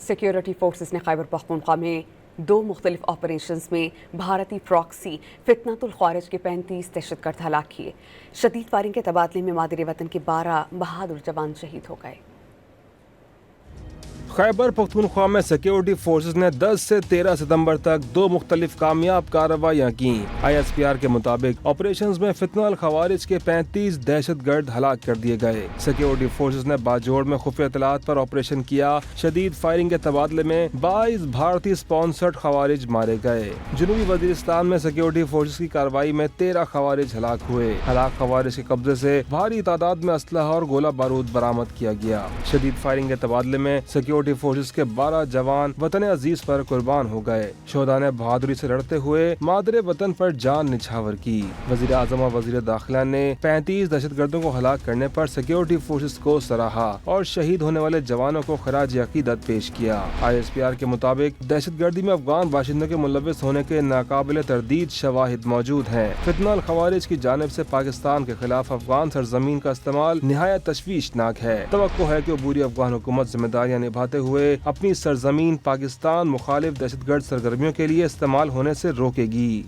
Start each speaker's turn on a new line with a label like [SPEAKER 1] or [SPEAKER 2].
[SPEAKER 1] Security forces نے خیبر پختونخوا میں 2 مختلف آپریشنز میں بھارتی پراکسی فتنۃ الخوارج کے 35 دہشت گرد ہلاک کیے۔ شدید فائرنگ کے تبادلے میں مادر وطن کے 12 بہادر جوان شہید ہو گئے۔
[SPEAKER 2] خیبر پختونخوا میں سیکیورٹی فورسز نے 10 سے 13 ستمبر تک 2 مختلف کامیاب کارروائیاں کیں۔ ISPR کے مطابق آپریشنز میں فتنہ الخوارج کے 35 دہشت گرد ہلاک کر دیے گئے۔ سیکیورٹی فورسز نے باجوڑ میں خفیہ اطلاعات پر آپریشن کیا۔ شدید فائرنگ کے تبادلے میں 22 بھارتی سپانسرڈ خوارج مارے گئے۔ جنوبی وزیرستان میں سیکیورٹی فورسز کی کارروائی میں 13 خوارج ہلاک ہوئے۔ ہلاک خوارج کے قبضے سے بھاری تعداد میں اسلحہ اور گولہ بارود برآمد کیا گیا۔ شدید فائرنگ کے تبادلے میں سیکیورٹی فورسز کے 12 جوان وطن عزیز پر قربان ہو گئے۔ شہداء نے بہادری سے لڑتے ہوئے مادر وطن پر جان نچھاور کی۔ وزیر اعظم اور وزیر داخلہ نے 35 دہشت گردوں کو ہلاک کرنے پر سیکیورٹی فورسز کو سراہا اور شہید ہونے والے جوانوں کو خراج عقیدت پیش کیا۔ ISPR کے مطابق دہشت گردی میں افغان باشندوں کے ملوث ہونے کے ناقابل تردید شواہد موجود ہیں۔ فتنہ الخوارج کی جانب سے پاکستان کے خلاف افغان سرزمین کا استعمال نہایت تشویشناک ہے۔ توقع ہے کہ عبوری افغان حکومت ذمہ داریاں نبھاتے ہوئے اپنی سرزمین پاکستان مخالف دہشت گرد سرگرمیوں کے لیے استعمال ہونے سے روکے گی۔